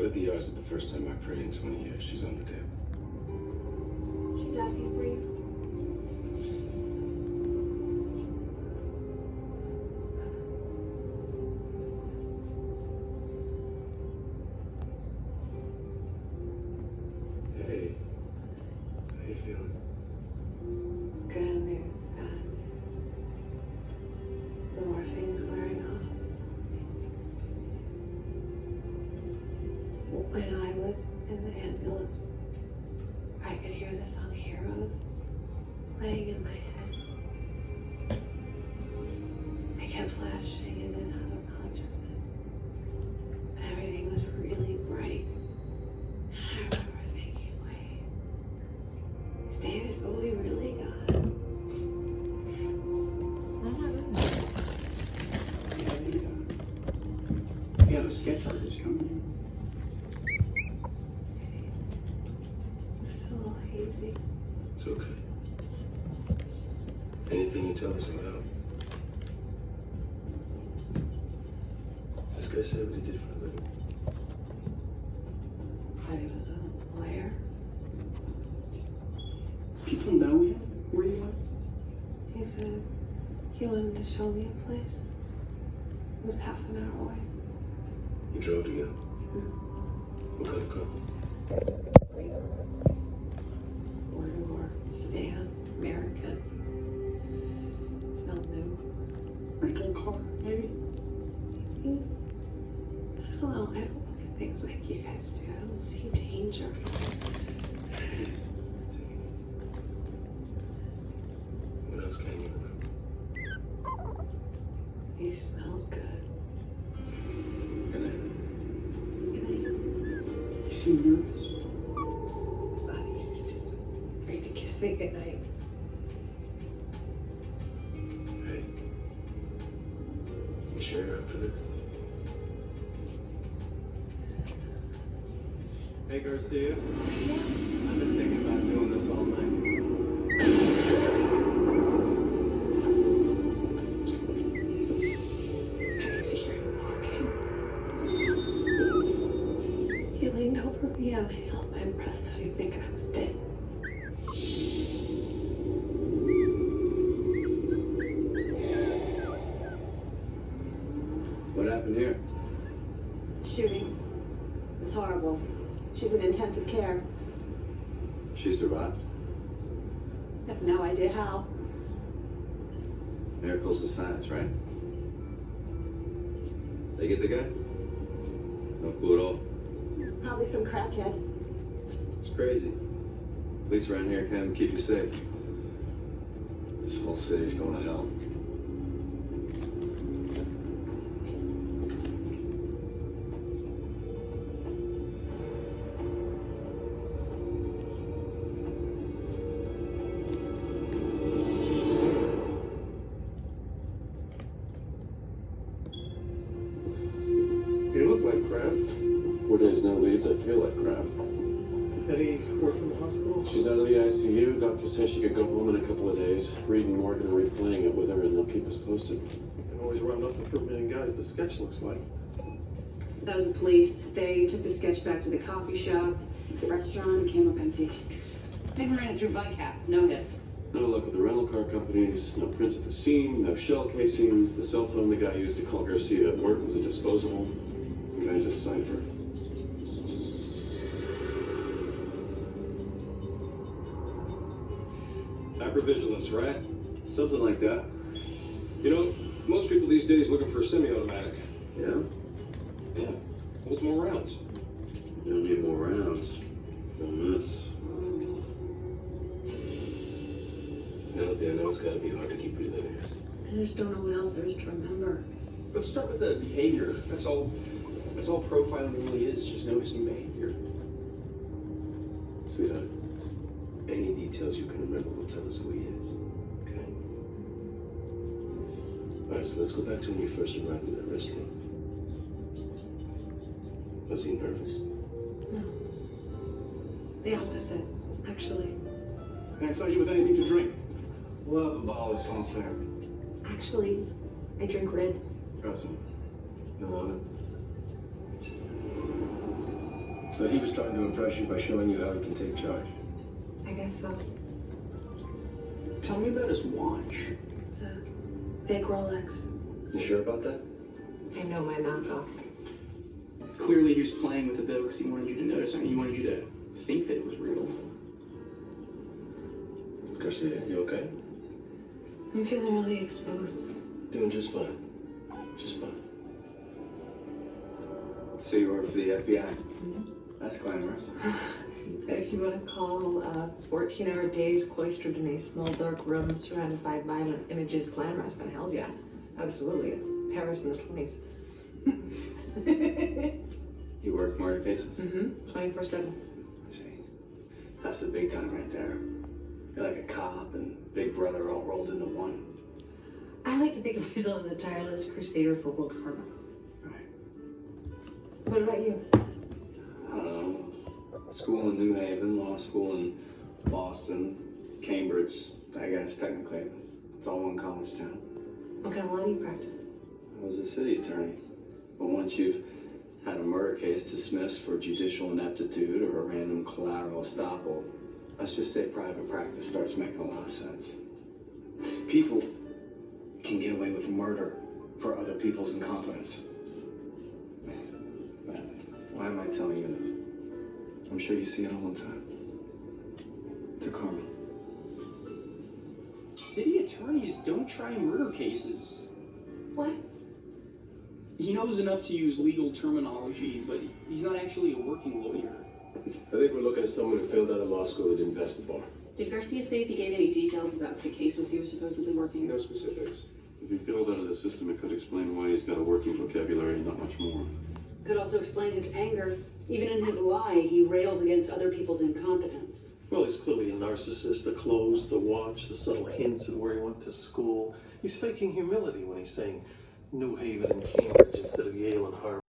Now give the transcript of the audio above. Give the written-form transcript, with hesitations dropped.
at the yards at the first time I prayed in 20 years. She's on the table. She's asking for you. Hey. How you feeling? Good, dude. The morphine's wearing off. When I was in the ambulance, I could hear the song Heroes playing in my head. I kept flashing in and out of consciousness. Everything was really bright. I remember thinking, wait, is David Bowie really God? We have a sketch artist coming in. It's so hazy. It's okay. Anything you tell us will help. This guy said what he did for a living. Said he was a lawyer. People know him where you are? He said he wanted to show me a place. It was half an hour away. You drove together? What kind of car? Four-door sedan, American. It smelled new. Rental car, maybe? I don't know. I don't look at things like you guys do. I don't see danger. What else can you remember? He smelled good. Good night. Good night. You seem nervous. He's just afraid to kiss me goodnight. Hey. You sure you're up for this? Hey, Garcia. I've been thinking about doing this all night. I could hear him walking. He leaned over me and I held my breath so he'd think I was dead. What happened here? Shooting. It was horrible. She's in intensive care. She survived. I have no idea how. Miracles of science, right? They get the guy? No clue at all. Probably some crackhead. It's crazy. Police around here can't even keep you safe. This whole city's going to hell. You look like crap. 4 days, no leads. I feel like crap. Any word from the hospital? She's out of the ICU. Doctor says she could go home in a couple of days. Reed and Morgan are replaying it with her, and they'll keep us posted. You can always round up to 3 million guys. The sketch looks like. That was the police. They took the sketch back to the coffee shop. The restaurant came up empty. They ran it through VICAP. No hits. No luck with the rental car companies. No prints at the scene. No shell casings. The cell phone the guy used to call Garcia at work was a disposable. The guy's a cipher. Hypervigilance, right? Something like that. You know, most people these days looking for a semi-automatic. Yeah? Yeah, holds more rounds. You don't need more rounds. Don't miss. Penelope, I know it's gotta be hard to keep reliving this. I just don't know what else there is to remember. Let's start with the behavior. That's all profiling really is, just noticing behavior. Sweetheart, any details you can remember will tell us who he is. Okay? Alright, so let's go back to when you first arrived in that restaurant. Was he nervous? No. The opposite, actually. And I saw you with anything to drink. Love a bottle of Sancerre. Actually, I drink red. Trust me. You'll love it. So he was trying to impress you by showing you how he can take charge. I guess so. Tell me about his watch. It's a big Rolex. You sure about that? I know my knockoffs. Clearly he was playing with it though because he wanted you to notice. I mean, he wanted you to think that it was real. Garcia, you okay? I'm feeling really exposed. Doing just fine. Just fine. So you work for the FBI? That's glamorous. If you want to call 14-hour days cloistered in a small dark room surrounded by violent images glamorous, then hell's yeah. Absolutely. It's Paris in the 20s. You work murder cases? 24/7. I see. That's the big time right there. You're like a cop and Big Brother all rolled into one. I like to think of myself as a tireless crusader for world karma. Right. What about you? I don't know. School in New Haven, law school in Boston, Cambridge, I guess technically. It's all one college town. What kind of law do you practice? I was a city attorney. But once you've had a murder case dismissed for judicial ineptitude or a random collateral estoppel, let's just say private practice starts making a lot of sense. People can get away with murder for other people's incompetence. Why am I telling you this? I'm sure you see it all the time. To karma. City attorneys don't try murder cases. What? He knows enough to use legal terminology, but he's not actually a working lawyer. I think we're looking at someone who failed out of law school and didn't pass the bar. Did Garcia say if he gave any details about the cases he was supposedly working? No specifics. If he failed out of the system, it could explain why he's got a working vocabulary and not much more. Could also explain his anger. Even in his lie, he rails against other people's incompetence. Well, he's clearly a narcissist. The clothes, the watch, the subtle hints at where he went to school. He's faking humility when he's saying New Haven and Cambridge instead of Yale and Harvard.